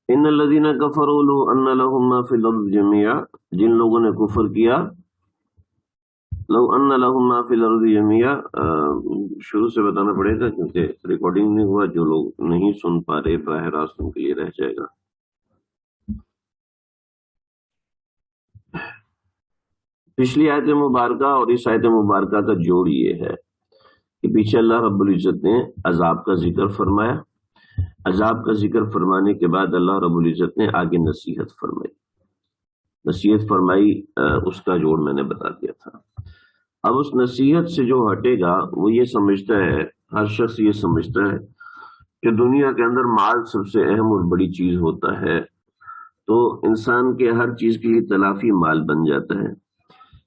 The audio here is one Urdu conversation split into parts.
ان الذین کفروا لو ان لهم ما فی الارض جميعا، جن لوگوں نے کفر کیا، لو ان لهم ما فی الارض جميعا، شروع سے بتانا پڑے گا کیونکہ ریکارڈنگ نہیں ہوا، جو لوگ نہیں سن پا رہے براہ راست ان کے لیے رہ جائے گا۔ پچھلی آیت مبارکہ اور اس آیت مبارکہ کا جوڑ یہ ہے کہ پیچھے اللہ رب العزت نے عذاب کا ذکر فرمایا، عذاب کا ذکر فرمانے کے بعد اللہ رب العزت نے آگے نصیحت فرمائی، نصیحت فرمائی اس کا جوڑ میں نے بتا دیا تھا۔ اب اس نصیحت سے جو ہٹے گا وہ یہ سمجھتا ہے، ہر شخص یہ سمجھتا ہے کہ دنیا کے اندر مال سب سے اہم اور بڑی چیز ہوتا ہے، تو انسان کے ہر چیز کے لیے تلافی مال بن جاتا ہے۔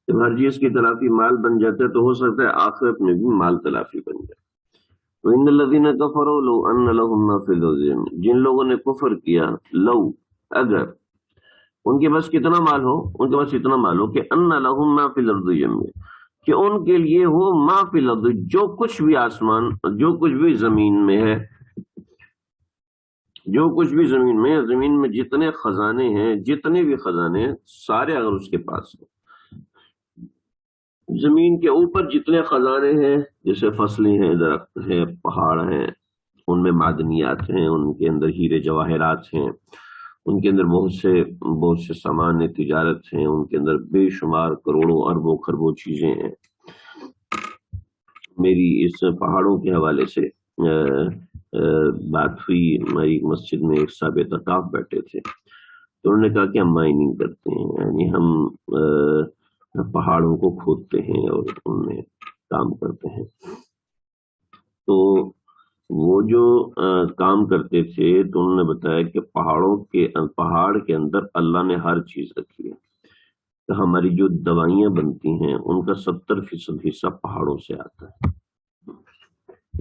جب ہر چیز کی تلافی مال بن جاتا ہے تو ہو سکتا ہے آخرت میں بھی مال تلافی بن جائے۔ تو ان الذین کفروا لو ان لهم ما فی الارض، جن لوگوں نے کفر کیا، لو اگر ان کے پاس کتنا مال ہو، ان کے پاس اتنا مال ہو کہ ان لهم ما فی الارض جميعا، کہ ان کے لیے ہو ما فی الارض، جو کچھ بھی آسمان، جو کچھ بھی زمین میں ہے، جو کچھ بھی زمین میں ہے، زمین میں جتنے خزانے ہیں، جتنے بھی خزانے ہیں سارے اگر اس کے پاس ہیں، زمین کے اوپر جتنے خزانے ہیں، جیسے فصلیں ہیں، درخت ہیں، پہاڑ ہیں، ان میں معدنیات ہیں، ان کے اندر ہیرے جواہرات ہیں، ان کے اندر بہت سے سامان تجارت ہیں، ان کے اندر بے شمار کروڑوں اربوں خربوں چیزیں ہیں۔ میری اس پہاڑوں کے حوالے سے بات ہوئی، ہماری مسجد میں ایک صاحب اعتکاف بیٹھے تھے، تو انہوں نے کہا کہ ہم مائننگ کرتے ہیں، یعنی ہم پہاڑوں کو کھودتے ہیں اور ان میں کام کرتے ہیں۔ تو وہ جو کام کرتے تھے تو انہوں نے بتایا کہ پہاڑ کے اندر اللہ نے ہر چیز رکھی ہے، کہ ہماری جو دوائیاں بنتی ہیں ان کا 70% حصہ پہاڑوں سے آتا ہے۔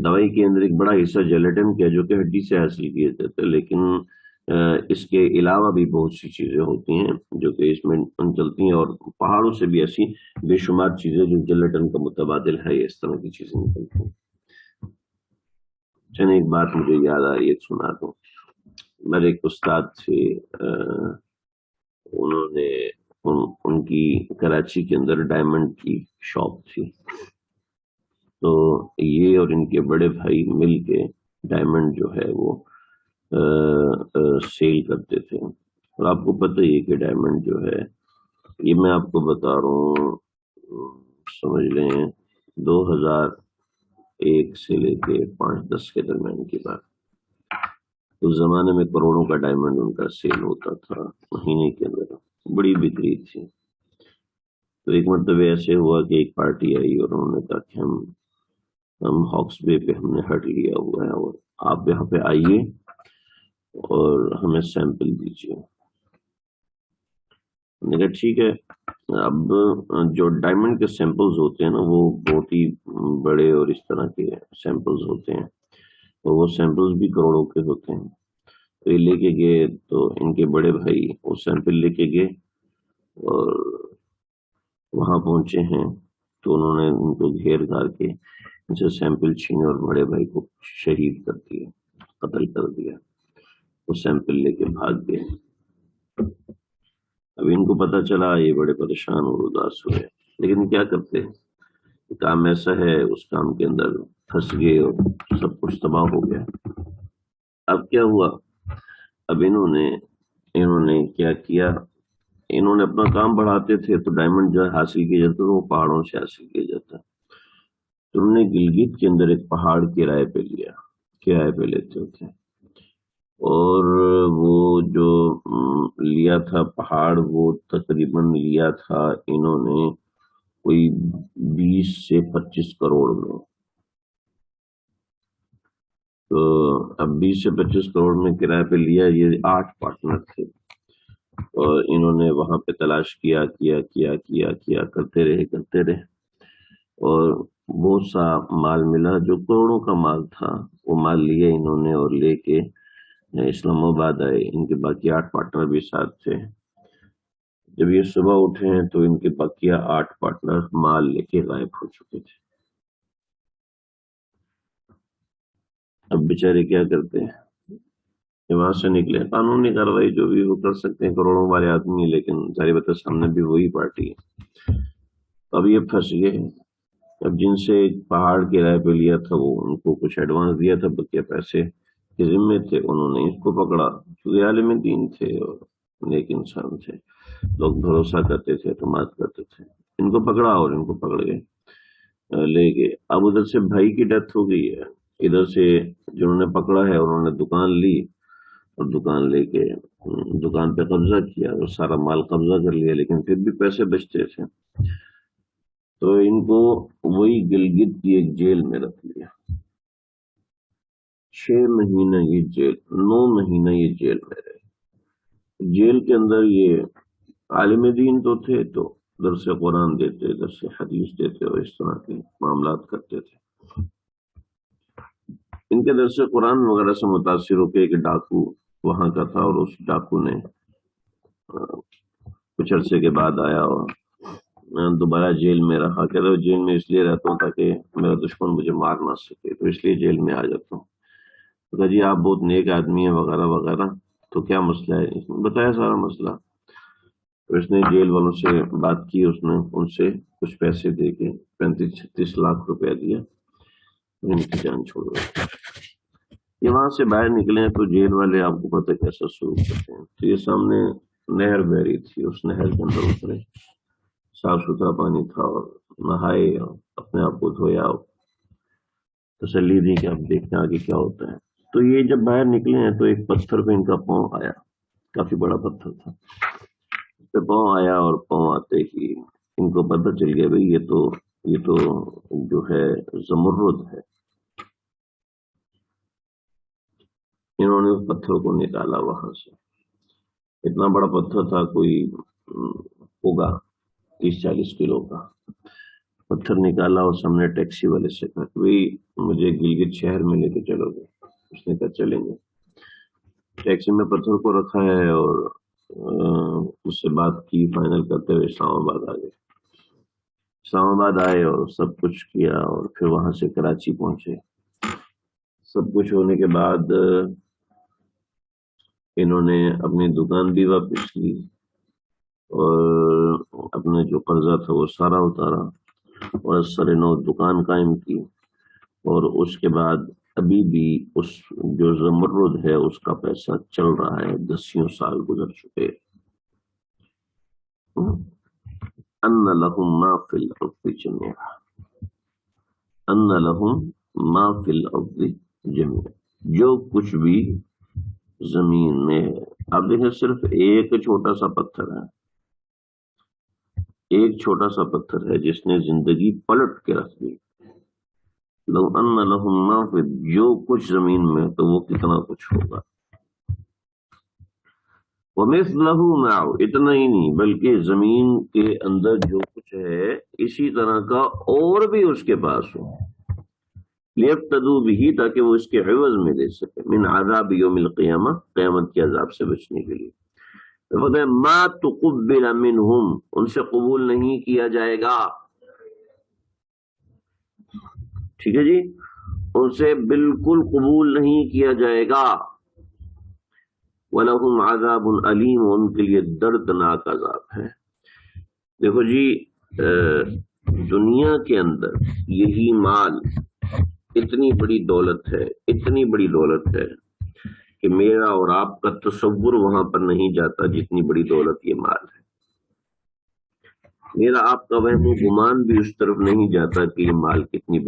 دوائی کے اندر ایک بڑا حصہ جیلیٹن کا جو کہ ہڈی سے حاصل کیے جاتے ہیں، لیکن اس کے علاوہ بھی بہت سی چیزیں ہوتی ہیں جو کہ اس میں چلتی ہیں، اور پہاڑوں سے بھی ایسی بے شمار چیزیں جو جیلیٹن کا متبادل ہے، اس طرح کی چیزیں نکلتی ہیں۔ چلیں ایک بات مجھے یاد آ رہی ہے، سنا دوں۔ میرے ایک استاد تھے، انہوں نے ان کی کراچی کے اندر ڈائمنڈ کی شاپ تھی، تو یہ اور ان کے بڑے بھائی مل کے ڈائمنڈ جو ہے وہ سیل کرتے تھے۔ اور آپ کو پتہ ہی ہے کہ ڈائمنڈ جو ہے، یہ میں آپ کو بتا رہا ہوں، سمجھ لیں 2001 سے لے کے 5-10 کے درمیان کی بات۔ اس زمانے میں کروڑوں کا ڈائمنڈ ان کا سیل ہوتا تھا مہینے کے اندر، بڑی بکری تھی۔ تو ایک مرتبہ ایسے ہوا کہ ایک پارٹی آئی اور انہوں نے کہا کہ ہم ہاکس بے پہ ہم نے ہٹ لیا ہوا ہے، اور آپ یہاں پہ آئیے اور ہمیں سیمپل دیجیے۔ میں نے کہا ٹھیک ہے۔ اب جو ڈائمنڈ کے سیمپلز ہوتے ہیں نا، وہ بہت ہی بڑے اور اس طرح کے سیمپلز ہوتے ہیں، اور وہ سیمپلز بھی کروڑوں کے ہوتے ہیں۔ تو یہ لے کے گئے، تو ان کے بڑے بھائی وہ سیمپل لے کے گئے اور وہاں پہنچے ہیں، تو انہوں نے ان کو گھیر گھار کے ان سے سیمپل چھینے اور بڑے بھائی کو شہید کر دیا، قتل کر دیا۔ وہ سیمپل لے کے بھاگ گئے۔ اب ان کو پتہ چلا، یہ بڑے پریشان اور اداس ہوئے، لیکن کیا کرتے، کام ایسا ہے، اس کام کے اندر پھنس گئے اور سب کچھ تباہ ہو گیا۔ اب کیا ہوا، اب انہوں نے کیا کیا، انہوں نے اپنا کام بڑھاتے تھے تو ڈائمنڈ جو حاصل کیا جاتا وہ پہاڑوں سے حاصل کیا جاتا۔ تو انہوں نے گلگت کے اندر ایک پہاڑ کرائے پہ لیا، کرائے پہ لیتے ہوتے، اور وہ جو لیا تھا پہاڑ، وہ تقریباً لیا تھا انہوں نے کوئی 20 سے 25 کروڑ میں۔ تو اب 20 سے 25 کروڑ میں کرائے پہ لیا، یہ 8 پارٹنر تھے، اور انہوں نے وہاں پہ تلاش کیا کرتے رہے، اور بہت سا مال ملا، جو کروڑوں کا مال تھا وہ مال لیا انہوں نے، اور لے کے اسلام آباد آئے۔ ان کے باقی 8 پارٹنر بھی ساتھ تھے۔ جب یہ صبح اٹھے ہیں تو ان کے باقی 8 پارٹنر مال لے کے غائب ہو چکے تھے۔ اب بیچارے کیا کرتے ہیں کہ وہاں سے نکلے، قانونی کارروائی جو بھی وہ کر سکتے ہیں، کروڑوں والے آدمی ہیں، لیکن ظاہر بات ہے سامنے بھی وہی پارٹی ہے۔ اب یہ پھنس گئے۔ اب جن سے پہاڑ کرائے پہ لیا تھا وہ ان کو کچھ ایڈوانس دیا تھا، بقیہ پیسے کے ذمے تھے، انہوں نے اس کو پکڑا کیونکہ عالم دین تھے اور نیک انسان تھے، لوگ بھروسہ کرتے تھے، اعتماد کرتے تھے، ان کو پکڑا اور ان کو پکڑ گئے لے گئے۔ اب ادھر سے بھائی کی ڈیتھ ہو گئی ہے، ادھر سے جنہوں نے پکڑا ہے انہوں نے دکان لی اور دکان لے کے دکان پہ قبضہ کیا اور سارا مال قبضہ کر لیا، لیکن پھر بھی پیسے بچتے تھے، تو ان کو وہی گلگت کی ایک جیل میں رکھ لیا۔ 6 مہینہ یہ جیل، 9 مہینہ یہ جیل میں رہے۔ جیل کے اندر یہ عالم دین تو تھے، تو درس قرآن دیتے، درس حدیث دیتے اور اس طرح کے معاملات کرتے تھے۔ ان کے درس قرآن وغیرہ سے متاثر ہو کے ایک ڈاکو وہاں کا تھا، اور اس ڈاکو نے کچھ عرصے کے بعد آیا اور دوبارہ جیل میں رہا۔ کہتا ہے جیل میں اس لیے رہتا ہوں تاکہ میرا دشمن مجھے مار نہ سکے، تو اس لیے جیل میں آ جاتا ہوں۔ تو کہا جی آپ بہت نیک آدمی ہیں وغیرہ وغیرہ، تو کیا مسئلہ ہے؟ اس نے بتایا سارا مسئلہ۔ تو اس نے جیل والوں سے بات کی، اس نے ان سے کچھ پیسے دے کے 35-36 لاکھ روپیہ دیا، ان کی جان چھوڑ گئی۔ یہ وہاں سے باہر نکلے ہیں تو جیل والے آپ کو پتہ کیسا سلوک کرتے ہیں۔ تو یہ سامنے نہر بہ رہی تھی، اس نہر کے اندر اترے، صاف ستھرا پانی تھا، اور نہائے اور اپنے آپ کو دھویا اور تسلی دی کہ اب دیکھتے ہیں آگے کیا ہوتا ہے۔ تو یہ جب باہر نکلے ہیں تو ایک پتھر پہ ان کا پاؤں آیا، کافی بڑا پتھر تھا، اس پہ پاؤں آیا، اور پاؤں آتے ہی ان کو پتہ چل گیا بھئی یہ تو جو ہے زمرد ہے۔ انہوں نے اس پتھر کو نکالا وہاں سے، اتنا بڑا پتھر تھا، کوئی ہوگا 30-40 کلو کا پتھر نکالا، اور سامنے ٹیکسی والے سے کہا کہ بھئی مجھے گلگت شہر میں لے کے چلو گے؟ اس نے کہا چلیں گے۔ ٹیکسی میں پتھر کو رکھا ہے اور اس سے بات کی، فائنل کرتے ہوئے اسلام آباد آ گئے۔ اسلام آباد آئے اور سب کچھ کیا، اور پھر وہاں سے کراچی پہنچے۔ سب کچھ ہونے کے بعد انہوں نے اپنی دکان بھی واپس لی اور اپنے جو قرضہ تھا وہ سارا اتارا، اور سر نو دکان قائم کی، اور اس کے بعد ابھی بھی اس جو زمرد ہے اس کا پیسہ چل رہا ہے، 10 سال گزر چکے۔ ان لہم ما فی الارض جميعا، ان لہم ما فی الارض جميعا، جو کچھ بھی زمین میں ہے۔ آپ دیکھیں صرف ایک چھوٹا سا پتھر ہے، ایک چھوٹا سا پتھر ہے جس نے زندگی پلٹ کے رکھ دی۔ لو ان لہم ما فی، جو کچھ زمین میں تو وہ کتنا کچھ ہوگا۔ ومثلہ معہ، اتنا ہی نہیں بلکہ زمین کے اندر جو کچھ ہے اسی طرح کا اور بھی اس کے پاس ہو، لیفتدوا بہ، تاکہ وہ اس کے عوض میں لے سکے، من عذاب یوم القیامہ، قیامت کے عذاب سے بچنے کے لیے۔ ما تقبل منہم، ان سے قبول نہیں کیا جائے گا، ٹھیک ہے جی، ان سے بالکل قبول نہیں کیا جائے گا۔ وَلَهُمْ عَذَابٌ عَلِيمٌ، ان کے لیے دردناک عذاب ہے۔ دیکھو جی، دنیا کے اندر یہی مال اتنی بڑی دولت ہے، اتنی بڑی دولت ہے کہ میرا اور آپ کا تصور وہاں پر نہیں جاتا جتنی بڑی دولت یہ مال ہے۔ میرا آپ کا وہم و گمان بھی اس طرف نہیں جاتا کہ یہ مال کتنی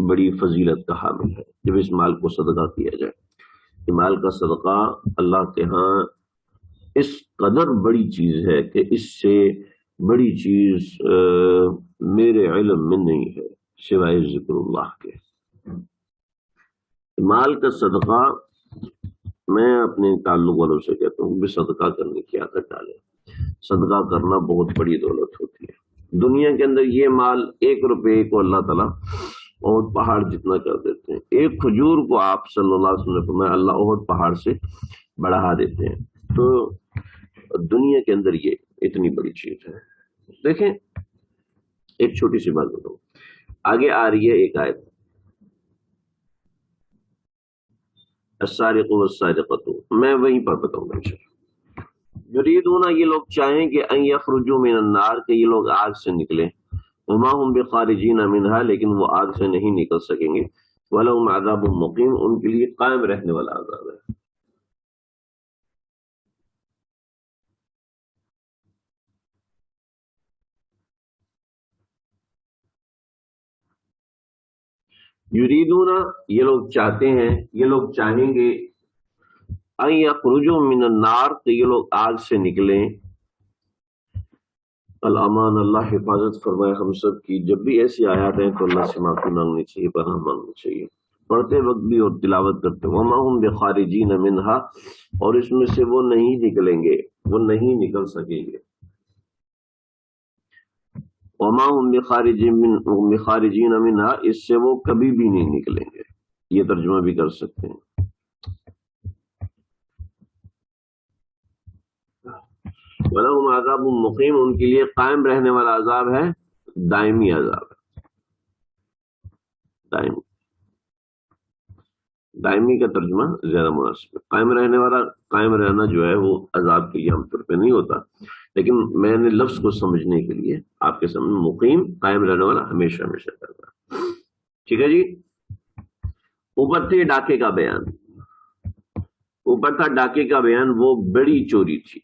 بڑی فضیلت کا حامل ہے جب اس مال کو صدقہ کیا جائے۔ یہ مال کا صدقہ اللہ کے ہاں اس قدر بڑی چیز ہے کہ اس سے بڑی چیز میرے علم میں نہیں ہے سوائے ذکر اللہ کے۔ مال کا صدقہ، میں اپنے تعلق والوں سے کہتا ہوں کہ صدقہ کرنے کی عادت ڈالیں۔ صدقہ کرنا بہت بڑی دولت ہوتی ہے۔ دنیا کے اندر یہ مال 1 روپے کو اللہ تعالیٰ احد پہاڑ جتنا کر دیتے ہیں۔ ایک کھجور کو آپ صلی اللہ علیہ وسلم نے فرمایا اللہ احد پہاڑ سے بڑھا دیتے ہیں۔ تو دنیا کے اندر یہ اتنی بڑی چیز ہے۔ دیکھیں ایک چھوٹی سی بات بتاؤں، آگے آ رہی ہے ایک آیت، السارق والسارقۃ، میں وہیں پر بتاؤں گا انشاءاللہ۔ یریدون، یہ لوگ چاہیں کہ ان یخرجوا من النار، کہ یہ لوگ آگ سے نکلیں، وما هم بخارجین منها، لیکن وہ آگ سے نہیں نکل سکیں گے، ولہم عذاب مقیم، ان کے لیے قائم رہنے والا عذاب ہے۔ یریدون، یہ لوگ چاہتے ہیں، یہ لوگ چاہیں گے، ان یخرجوا من النار، کہ یہ لوگ آگ سے نکلیں۔ الامان، اللہ حفاظت فرمائے ہم سب کی۔ جب بھی ایسی آیات ہیں تو اللہ سے معافی مانگنی چاہیے، پناہ مانگنی چاہیے، پڑھتے وقت بھی اور تلاوت کرتے۔ وما هم بخارجین منها، اور اس میں سے وہ نہیں نکلیں گے، وہ نہیں نکل سکیں گے۔ وما هم بخارجین منها، اس سے وہ کبھی بھی نہیں نکلیں گے، یہ ترجمہ بھی کر سکتے ہیں۔ وَلَهُمْ عَذَابٌ مُقِيمٌ، ان کے لیے قائم رہنے والا عذاب ہے، دائمی عذاب ہے، دائمی۔ دائمی کا ترجمہ زیادہ مناسب ہے۔ قائم رہنے والا، قائم رہنا جو ہے وہ عذاب کے لیے عام طور پہ نہیں ہوتا، لیکن میں نے لفظ کو سمجھنے کے لیے آپ کے سامنے مقیم، قائم رہنے والا، ہمیشہ ہمیشہ کرتا۔ ٹھیک ہے جی۔ اوپر تھے ڈاکے کا بیان، اوپر تھا ڈاکے کا بیان، وہ بڑی چوری تھی،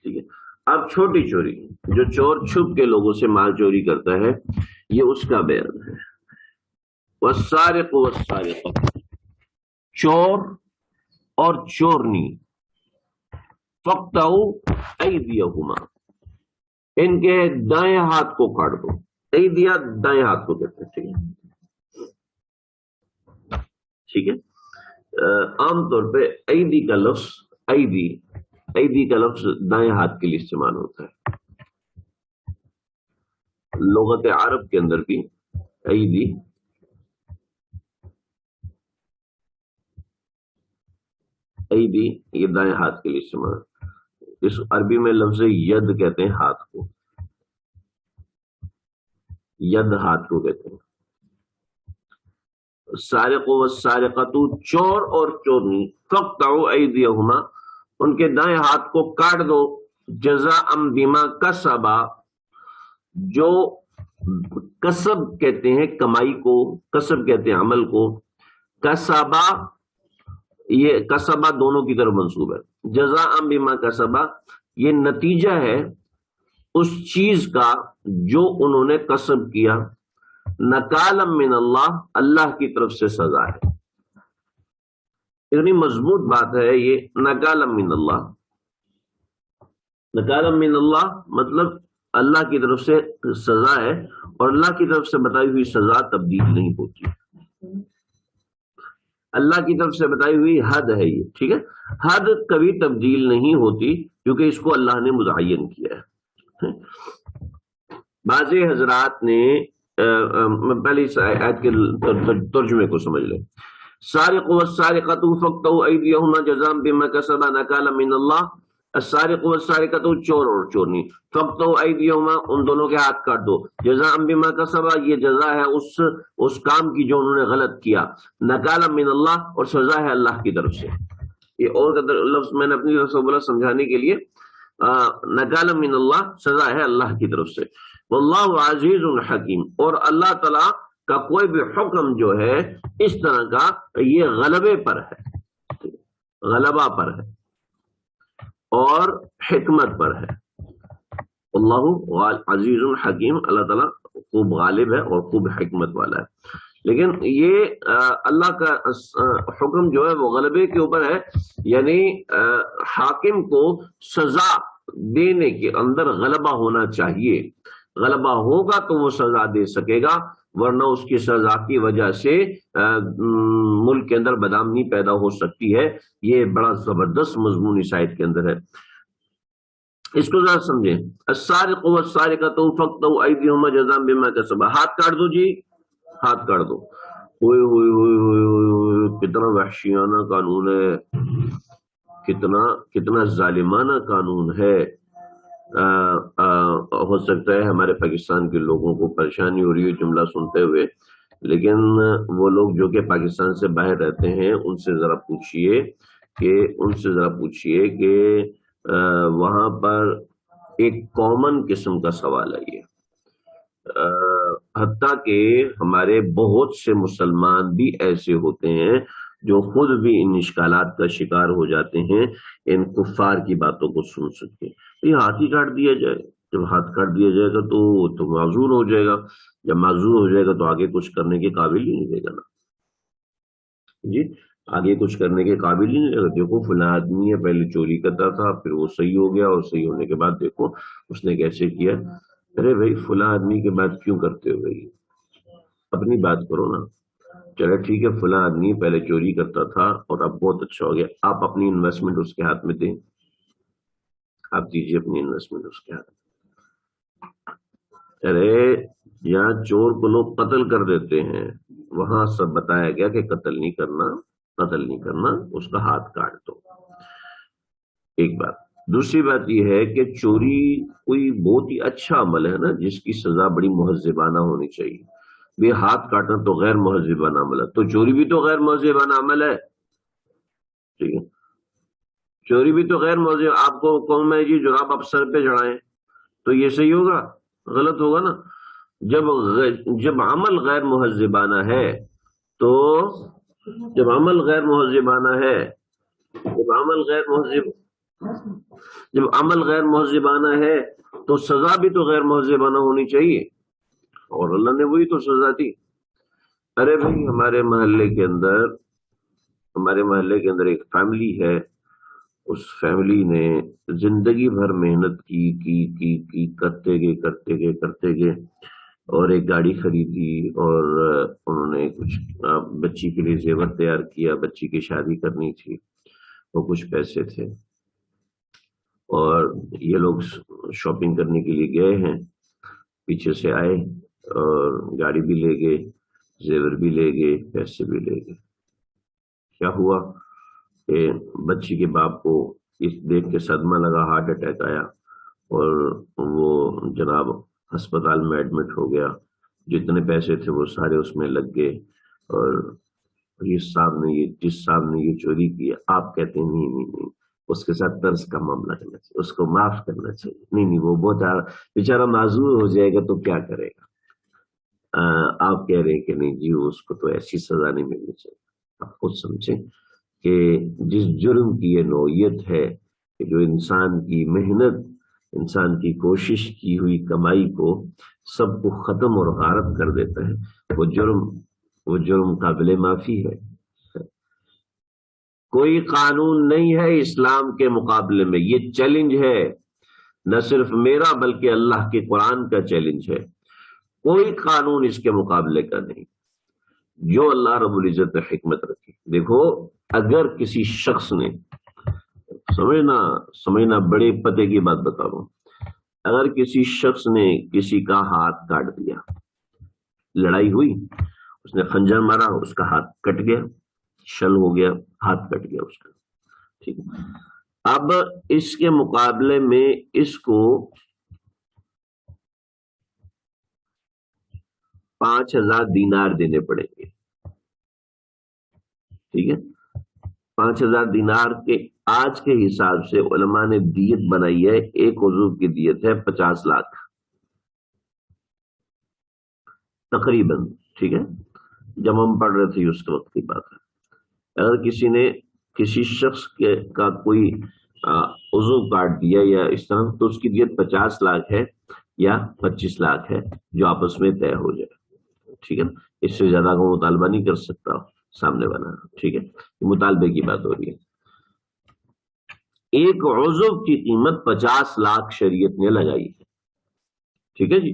ٹھیک ہے۔ اب چھوٹی چوری، جو چور چھپ کے لوگوں سے مال چوری کرتا ہے، یہ اس کا بیان ہے۔ والسارق والسارقۃ، چور اور چورنی، فاقطعوا ایدیہما، ان کے دائیں ہاتھ کو کاٹ دو۔ ایدیا دائیں ہاتھ کو کہتے ہیں، ٹھیک ہے، ٹھیک ہے۔ عام طور پہ ایدی کا لفظ، ایدی کا لفظ دائیں ہاتھ کے لیے استعمال ہوتا ہے۔ لغت عرب کے اندر بھی ایدی یہ دائیں ہاتھ کے لیے استعمال، اس عربی میں لفظ ید کہتے ہیں ہاتھ کو، ید ہاتھ کو کہتے ہیں۔ سارق والسارقۃ، چور اور چورنی، فاقطعوا ایدیہما، ان کے دائیں ہاتھ کو کاٹ دو، جزاء بما کسبا، جو کسب کہتے ہیں کمائی کو، کسب کہتے ہیں عمل کو، کسبا، یہ کسبا دونوں کی طرف منصوب ہے، جزاء بما کسبا، یہ نتیجہ ہے اس چیز کا جو انہوں نے کسب کیا، نکالا من اللہ، اللہ کی طرف سے سزا ہے۔ اتنی مضبوط بات ہے یہ، نکالا من اللہ، نکالا من اللہ مطلب اللہ کی طرف سے سزا ہے، اور اللہ کی طرف سے بتائی ہوئی سزا تبدیل نہیں ہوتی، اللہ کی طرف سے بتائی ہوئی حد ہے یہ، ٹھیک ہے۔ حد کبھی تبدیل نہیں ہوتی کیونکہ اس کو اللہ نے متعین کیا ہے۔ بعض حضرات نے پہلے اس آیت کے ترجمے کو سمجھ لیں۔ سارق والسارقۃ فاقطعوا ایدیہما جزاء بما کسبا نکالا من اللہ، السارق والسارقۃ، چور اور چورنی، فاقطعوا ایدیہما، ان دونوں کے ہاتھ کاٹ دو، جزاء بما کسبا، یہ جزا ہے اس کام کی جو انہوں نے غلط کیا، نکالا من اللہ، اور سزا ہے اللہ کی طرف سے۔ یہ اور لفظ میں نے اپنی طرف سے بولا سمجھانے کے لیے، نکالا من اللہ، سزا ہے اللہ کی طرف سے۔ واللہ عزیز حکیم، اور اللہ تعالیٰ کا کوئی بھی حکم جو ہے اس طرح کا، یہ غلبے پر ہے، غلبہ پر ہے اور حکمت پر ہے۔ اللہ عزیز حکیم، اللہ تعالیٰ خوب غالب ہے اور خوب حکمت والا ہے۔ لیکن یہ اللہ کا حکم جو ہے وہ غلبے کے اوپر ہے، یعنی حاکم کو سزا دینے کے اندر غلبہ ہونا چاہیے، غلبہ ہوگا تو وہ سزا دے سکے گا، ورنہ اس کی سزا کی وجہ سے ملک کے اندر بدامنی پیدا ہو سکتی ہے۔ یہ بڑا زبردست مضمون اس آیت کے اندر ہے، اس کو ذرا سمجھیں۔ السارق والسارقۃ فاقطعوا ایدیہما جزاء بما کسبا، ہاتھ کاٹ دو جی، ہاتھ کاٹ دو۔ ہوئے ہوئے ہوئے ہوئے ہوئے، کتنا وحشیانہ قانون ہے، کتنا ظالمانہ قانون ہے۔ ہو سکتا ہے ہمارے پاکستان کے لوگوں کو پریشانی ہو رہی ہے جملہ سنتے ہوئے لیکن وہ لوگ جو کہ پاکستان سے باہر رہتے ہیں ان سے ذرا پوچھئے کہ وہاں پر ایک کامن قسم کا سوال ہے یہ، حتیٰ کہ ہمارے بہت سے مسلمان بھی ایسے ہوتے ہیں جو خود بھی ان اشکالات کا شکار ہو جاتے ہیں ان کفار کی باتوں کو سن سکتے، یہ ہاتھ ہی کاٹ دیا جائے، جب ہاتھ کاٹ دیا جائے گا تو معذور ہو جائے گا، جب معذور ہو جائے گا تو آگے کچھ کرنے کے قابل ہی نہیں رہے گا نا جی، آگے کچھ کرنے کے قابل ہی نہیں رہے گا۔ دیکھو فلاں آدمی ہے، پہلے چوری کرتا تھا، پھر وہ صحیح ہو گیا، اور صحیح ہونے کے بعد دیکھو اس نے کیسے کیا۔ ارے بھائی فلاں آدمی کی بات کیوں کرتے ہو بھائی، اپنی بات کرو نا۔ چلو ٹھیک ہے، فلاں آدمی پہلے چوری کرتا تھا اور اب بہت اچھا ہو گیا، آپ اپنی انویسٹمنٹ اس کے ہاتھ میں دیں، آپ دیجیے اپنی انویسٹمنٹ اس کے ہاتھ میں۔ ارے یہاں چور کو لوگ قتل کر دیتے ہیں، وہاں سب بتایا گیا کہ قتل نہیں کرنا، اس کا ہاتھ کاٹ دو، ایک بات۔ دوسری بات یہ ہے کہ چوری کوئی بہت ہی اچھا عمل ہے نا، جس کی سزا بڑی مہذبانہ ہونی چاہیے۔ بے ہاتھ کاٹنا تو غیر مہذبانہ عمل ہے، تو چوری بھی تو غیر مہذبانہ عمل ہے، ٹھیک ہے، چوری بھی تو غیر مہذب۔ آپ کو کہوں میں جی جراب آپ سر پہ چڑھائیں تو یہ صحیح ہوگا؟ غلط ہوگا نا۔ جب عمل غیر مہذبانہ ہے تو جب عمل غیر مہذبانہ ہے جب عمل غیر مہذب جب عمل غیر مہذبانہ ہے تو سزا بھی تو غیر مہذبانہ ہونی چاہیے، اور اللہ نے وہی تو سزا دی۔ ارے بھائی ہمارے محلے کے اندر ایک فیملی ہے، اس فیملی نے زندگی بھر محنت کی کرتے گئے اور ایک گاڑی خریدی، اور انہوں نے کچھ بچی کے لیے زیور تیار کیا، بچی کی شادی کرنی تھی، وہ کچھ پیسے تھے، اور یہ لوگ شاپنگ کرنے کے لیے گئے ہیں، پیچھے سے آئے اور گاڑی بھی لے گئے، زیور بھی لے گئے، پیسے بھی لے گئے۔ کیا ہوا کہ بچی کے باپ کو اس دیکھ کے صدمہ لگا، ہارٹ اٹیک آیا، اور وہ جناب ہسپتال میں ایڈمٹ ہو گیا، جتنے پیسے تھے وہ سارے اس میں لگ گئے، اور جس صاحب نے یہ چوری کی، آپ کہتے ہیں نہیں، اس کے ساتھ طرز کا معاملہ کرنا چاہیے، اس کو معاف کرنا چاہیے، نہیں وہ بہت بیچارہ معذور ہو جائے گا تو کیا کرے گا۔ آپ کہہ رہے ہیں کہ نہیں جی اس کو تو ایسی سزا نہیں ملنی چاہیے۔ آپ خود سمجھیں کہ جس جرم کی یہ نوعیت ہے کہ جو انسان کی محنت، انسان کی کوشش کی ہوئی کمائی کو سب کو ختم اور غارت کر دیتا ہے، وہ جرم قابل معافی ہے۔ کوئی قانون نہیں ہے اسلام کے مقابلے میں، یہ چیلنج ہے، نہ صرف میرا بلکہ اللہ کے قرآن کا چیلنج ہے، کوئی قانون اس کے مقابلے کا نہیں، جو اللہ رب العزت نے حکمت رکھی۔ دیکھو اگر کسی شخص نے سمجھنا بڑے پتے کی بات بتا رہا ہوں، اگر کسی شخص نے کسی کا ہاتھ کاٹ دیا، لڑائی ہوئی، اس نے خنجر مارا، اس کا ہاتھ کٹ گیا، شل ہو گیا، ہاتھ کٹ گیا اس کا، ٹھیک ہے، اب اس کے مقابلے میں اس کو 5,000 دینار دینے پڑیں گے، ٹھیک ہے، 5,000 دینار کے آج کے حساب سے علماء نے دیت بنائی ہے، ایک عضو کی دیت ہے 50 لاکھ تقریباً، ٹھیک ہے، جب ہم پڑھ رہے تھے اس کے وقت کی بات ہے۔ اگر کسی شخص کا کوئی عضو کاٹ دیا یا اس طرح، تو اس کی دیت 50 لاکھ ہے یا 25 لاکھ ہے، جو آپس میں طے ہو جائے، ٹھیک ہے، اس سے زیادہ کو مطالبہ نہیں کر سکتا سامنے والا، ٹھیک ہے، مطالبے کی بات ہو رہی ہے۔ ایک عضو کی قیمت 50 لاکھ شریعت نے لگائی ہے، ٹھیک ہے جی،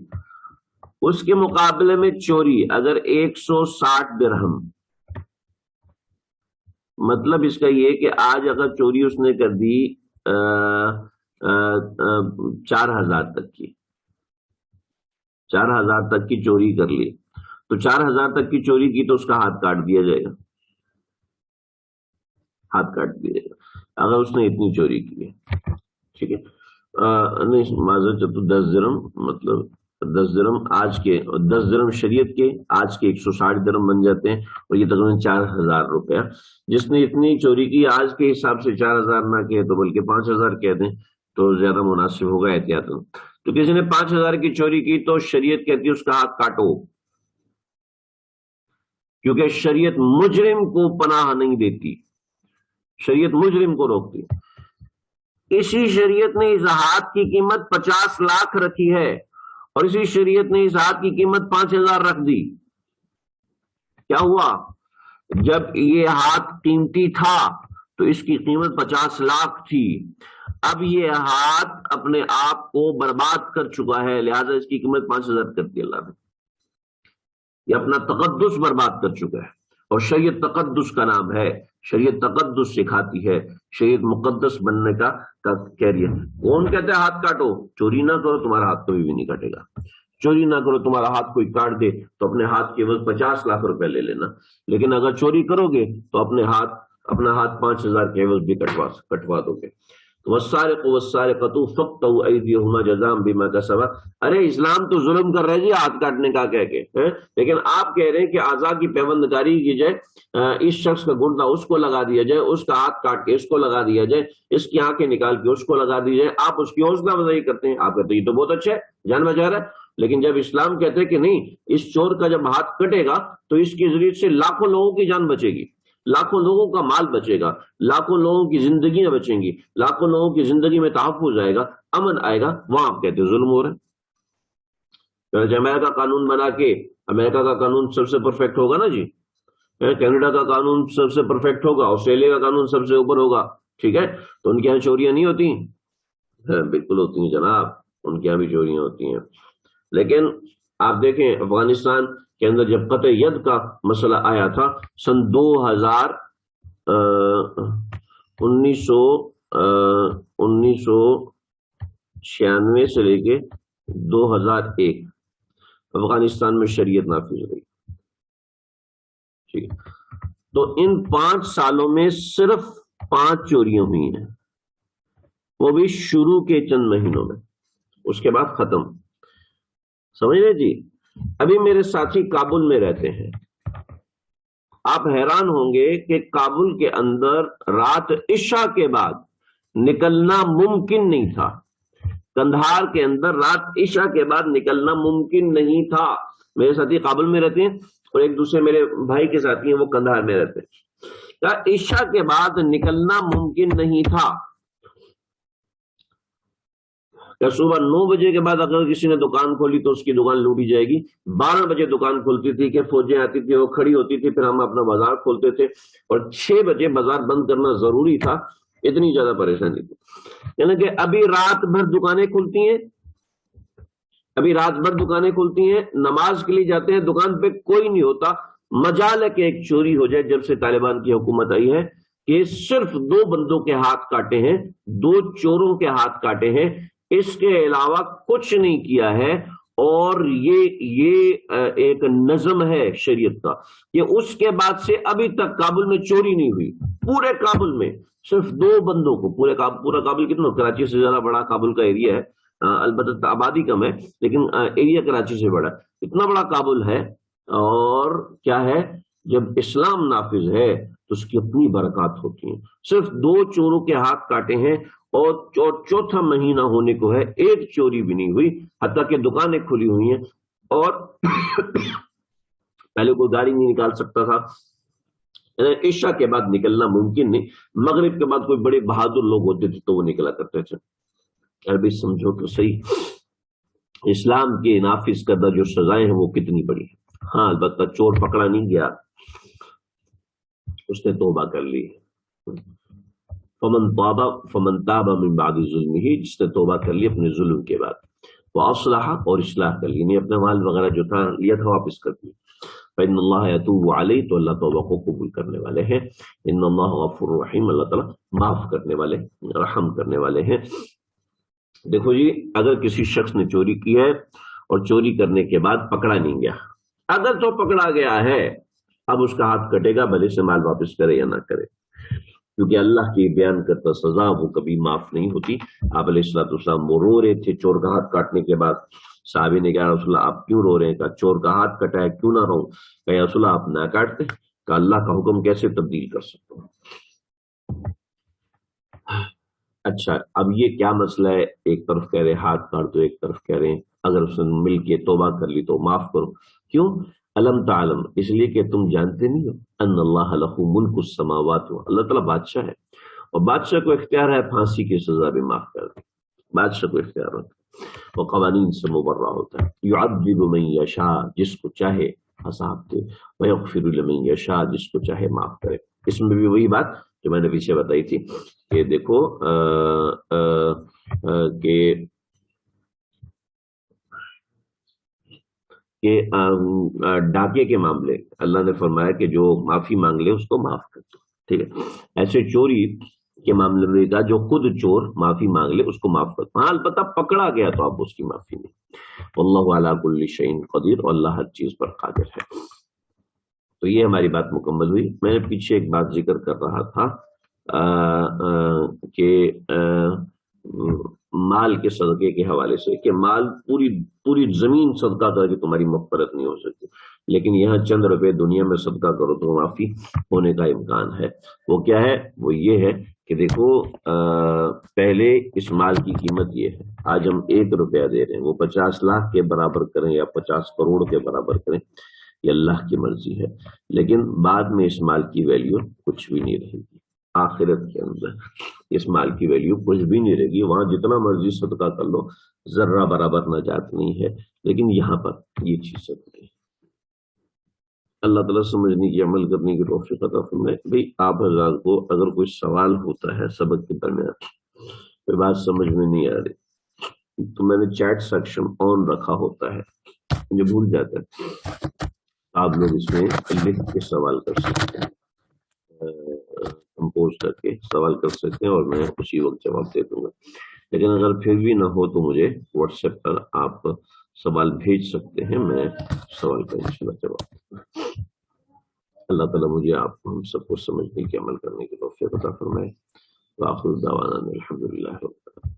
اس کے مقابلے میں چوری اگر 160 درہم، مطلب اس کا یہ کہ آج اگر چوری اس نے کر دی 4,000 تک کی چوری کر لی، تو 4,000 تک کی چوری کی تو اس کا ہاتھ کاٹ دیا جائے گا، اگر اس نے اتنی چوری کی ہے، ٹھیک ہے، نہیں معذرت 10 درہم، مطلب 10 درہم آج کے، 10 درہم شریعت کے آج کے 160 درہم بن جاتے ہیں، اور یہ تقریباً 4000 روپیہ۔ جس نے اتنی چوری کی آج کے حساب سے 4000 نہ کہے تو بلکہ 5000 کہہ دیں تو زیادہ مناسب ہوگا احتیاطاً۔ تو کسی نے 5000 کی چوری کی تو شریعت کہتی ہے اس کا ہاتھ کاٹو، کیونکہ شریعت مجرم کو پناہ نہیں دیتی، شریعت مجرم کو روکتی۔ اسی شریعت نے اس ہاتھ کی قیمت 50 لاکھ رکھی ہے، اور اسی شریعت نے اس ہاتھ کی قیمت 5000 رکھ دی۔ کیا ہوا؟ جب یہ ہاتھ قیمتی تھا تو اس کی قیمت 50 لاکھ تھی، اب یہ ہاتھ اپنے آپ کو برباد کر چکا ہے، لہذا اس کی قیمت 5000 کر دی اللہ نے۔ یہ اپنا تقدس برباد کر چکا ہے، اور شریعت تقدس کا نام ہے، شریعت تقدس سکھاتی ہے، شریعت مقدس بننے کا کہہ رہی ہے۔ کون کہتا ہے ہاتھ کاٹو؟ چوری نہ کرو، تمہارا ہاتھ کبھی بھی نہیں کٹے گا۔ چوری نہ کرو، تمہارا ہاتھ کوئی کاٹ دے تو اپنے ہاتھ کے عوض 50 لاکھ روپے لے لینا، لیکن اگر چوری کرو گے تو اپنا ہاتھ 5000 کے عوض بھی کٹوا دو گے۔ والسارق والسارقۃ فاقطعوا ایدیہما جزاء بما کسبا۔ ارے اسلام تو ظلم کر رہے جی ہاتھ کاٹنے کا کہہ کے، لیکن آپ کہہ رہے ہیں کہ اعضاء کی پیوند کاری کی جائے، اس شخص کا گردہ اس کو لگا دیا جائے، اس کا ہاتھ کاٹ کے اس کو لگا دیا جائے، اس کی آنکھیں نکال کے اس کو لگا دی جائے، آپ اس کی حوصلہ افزائی کرتے ہیں، آپ کہتے ہیں یہ تو بہت اچھا ہے، جان بچا رہا ہے۔ لیکن جب اسلام کہتے ہیں کہ نہیں، اس چور کا جب ہاتھ کٹے گا تو اس کے ذریعے سے لاکھوں لوگوں کی جان بچے گی، لاکھوں لوگوں کا مال بچے گا، لاکھوں لوگوں کی زندگیاں بچیں گی، لاکھوں لوگوں کی زندگی میں تحفظ آئے گا، امن آئے گا، وہاں آپ کہتے ہیں ظلم ہو رہا ہے۔ امریکہ کا قانون بنا کے، امریکہ کا قانون سب سے پرفیکٹ ہوگا نا جی، کینیڈا کا قانون سب سے پرفیکٹ ہوگا، آسٹریلیا کا قانون سب سے اوپر ہوگا، ٹھیک ہے، تو ان کے یہاں چوریاں نہیں ہوتی؟ بالکل ہوتی ہیں جناب، ان کے یہاں بھی چوریاں ہوتی ہیں۔ لیکن آپ دیکھیں افغانستان کے اندر جب قطع ید کا مسئلہ آیا تھا سن 1996 سے لے کے 2001 افغانستان میں شریعت نافذ رہی، ٹھیک ہے، تو ان 5 سالوں میں صرف 5 چوریاں ہوئی ہیں، وہ بھی شروع کے چند مہینوں میں، اس کے بعد ختم۔ سمجھ رہے جی؟ ابھی میرے ساتھی کابل میں رہتے ہیں، آپ حیران ہوں گے کہ کابل کے اندر رات عشاء کے بعد نکلنا ممکن نہیں تھا، کندھار کے اندر رات عشاء کے بعد نکلنا ممکن نہیں تھا۔ میرے ساتھی کابل میں رہتے ہیں اور ایک دوسرے میرے بھائی کے ساتھی ہیں وہ کندھار میں رہتے ہیں، عشاء کے بعد نکلنا ممکن نہیں تھا۔ صبح 9 بجے کے بعد اگر کسی نے دکان کھولی تو اس کی دکان لوٹی جائے گی، 12 بجے دکان کھلتی تھی کہ فوجیں آتی تھی، وہ کھڑی ہوتی تھی، پھر ہم اپنا بازار کھولتے تھے، اور 6 بجے بازار بند کرنا ضروری تھا، اتنی زیادہ پریشانی تھی۔ یعنی کہ ابھی رات بھر دکانیں کھلتی ہیں، ابھی رات بھر دکانیں کھلتی ہیں، نماز کے لیے جاتے ہیں، دکان پہ کوئی نہیں ہوتا، مجال ہے کہ ایک چوری ہو جائے۔ جب سے طالبان کی حکومت آئی ہے کہ صرف 2 بندوں کے ہاتھ کاٹے ہیں، 2 چوروں کے ہاتھ کاٹے ہیں، اس کے علاوہ کچھ نہیں کیا ہے، اور یہ ایک نظم ہے شریعت کا کہ اس کے بعد سے ابھی تک کابل میں چوری نہیں ہوئی، پورے کابل میں صرف 2 بندوں کو، پورا کابل کتنا، کراچی سے زیادہ بڑا کابل کا ایریا ہے، البتہ آبادی کم ہے لیکن ایریا کراچی سے بڑا، اتنا بڑا کابل ہے، اور کیا ہے، جب اسلام نافذ ہے تو اس کی اپنی برکات ہوتی ہیں۔ صرف 2 چوروں کے ہاتھ کاٹے ہیں، اور چوتھا مہینہ ہونے کو ہے، ایک چوری بھی نہیں ہوئی، حتیٰ کہ دکانیں کھلی ہوئی ہیں، اور پہلے کوئی گاڑی نہیں نکال سکتا تھا، عشاء کے بعد نکلنا ممکن نہیں، مغرب کے بعد کوئی بڑے بہادر لوگ ہوتے تھے تو وہ نکلا کرتے تھے۔ ابھی سمجھو تو صحیح اسلام کے نافذ کردہ جو سزائیں ہیں وہ کتنی بڑی ہیں۔ ہاں البتہ چور پکڑا نہیں گیا، اس نے توبہ کر لی، فمن تاب من بعد ظلمہ، جس نے توبہ کر لی اپنے ظلم کے بعد، واصلح، اور اصلاح کر لی، یعنی اپنا مال وغیرہ جو تھا لیا تھا واپس کر دیا، فإن اللہ یتوب علیہ، تو اللہ توبہ کو قبول کرنے والے ہیں، ان اللہ غفور رحیم، اللہ تعالیٰ معاف کرنے والے، رحم کرنے والے ہیں۔ دیکھو جی، اگر کسی شخص نے چوری کی ہے اور چوری کرنے کے بعد پکڑا نہیں گیا، اگر تو پکڑا گیا ہے اب اس کا ہاتھ کٹے گا، بھلے سے مال واپس کرے یا نہ کرے، کیونکہ اللہ کی بیان کرتا سزا وہ کبھی معاف نہیں ہوتی۔ آپ علیہ الصلوۃ والسلام وہ رو رہے تھے چور کا ہاتھ کاٹنے کے بعد، صحابی نے کہا رسول اللہ آپ کیوں رو رہے ہیں؟ کہا چور کا ہاتھ کٹا ہے کیوں نہ رو؟ کہا رسول اللہ آپ نہ کاٹتے؟ کہا اللہ کا حکم کیسے تبدیل کر سکتا ہوں؟ اچھا اب یہ کیا مسئلہ ہے؟ ایک طرف کہہ رہے ہاتھ کاٹ دو، ایک طرف کہہ رہے ہیں اگر اس نے مل کے توبہ کر لی تو معاف کرو۔ کیوں؟ علم تعلم، اس لیے کہ تم جانتے نہیں ہو ان اللہ لہ ملک السماوات، اللہ تعالیٰ بادشاہ ہے، اور بادشاہ کو اختیار ہے پھانسی کی سزا بھی معاف کر دے، بادشاہ کو اختیار ہوتا ہے، وہ قوانین سے مبرہ ہوتا ہے۔ یعذب من یشاء، جس کو چاہے عذاب دے، ویغفر لمن یشاء، جس کو چاہے معاف کرے۔ اس میں بھی وہی بات جو میں نے پیچھے بتائی تھی کہ دیکھو کہ ڈاکے کے معاملے اللہ نے فرمایا کہ جو معافی مانگ لے اس کو معاف کر دو، ٹھیک ہے۔ ایسے چوری کے معاملے میں کہا جو خود چور معافی مانگ لے اس کو معاف کر دو، ہاں البتہ پکڑا گیا تو آپ اس کی معافی نہیں۔ واللہ علی کل شیء قدیر، اور اللہ ہر چیز پر قادر ہے۔ تو یہ ہماری بات مکمل ہوئی۔ میں نے پیچھے ایک بات ذکر کر رہا تھا کہ مال کے صدقے کے حوالے سے کہ مال پوری زمین صدقہ کر کے تمہاری مغفرت نہیں ہو سکتی، لیکن یہاں چند روپے دنیا میں صدقہ کرو تو معافی ہونے کا امکان ہے۔ وہ کیا ہے؟ وہ یہ ہے کہ دیکھو پہلے اس مال کی قیمت یہ ہے، آج ہم 1 روپیہ دے رہے ہیں، وہ 50 لاکھ کے برابر کریں یا 50 کروڑ کے برابر کریں یہ اللہ کی مرضی ہے، لیکن بعد میں اس مال کی ویلیو کچھ بھی نہیں رہے گی۔ آخرت کے اندر اس مال کی ویلیو کچھ بھی نہیں رہے گی، وہاں جتنا مرضی صدقہ کر لو ذرہ برابر نجات نہیں ہے، لیکن یہاں پر یہ چیز ہے۔ اللہ تعالیٰ سمجھنے کی عمل کرنے کی توفیق عطا فرمائے۔ بھئی آپ حضرات کو اگر کوئی سوال ہوتا ہے سبق کے درمیان پھر بات سمجھ میں نہیں آ رہی تو میں نے چیٹ سیکشن آن رکھا ہوتا ہے، مجھے بھول جاتا ہے، آپ لوگ اس میں لکھ کے سوال کر سکتے ہیں، کمپوز کر کے سوال کر سکتے ہیں اور میں اسی وقت جواب دے دوں گا۔ لیکن اگر پھر بھی نہ ہو تو مجھے واٹس ایپ پر آپ سوال بھیج سکتے ہیں، میں سوال کا انشاءاللہ جواب دوں گا۔ اللہ تعالیٰ مجھے آپ کو ہم سب کو سمجھنے کی عمل کرنے کی توفیق عطا فرمائے۔ وآخر دعوانا الحمدللہ رب العالمین۔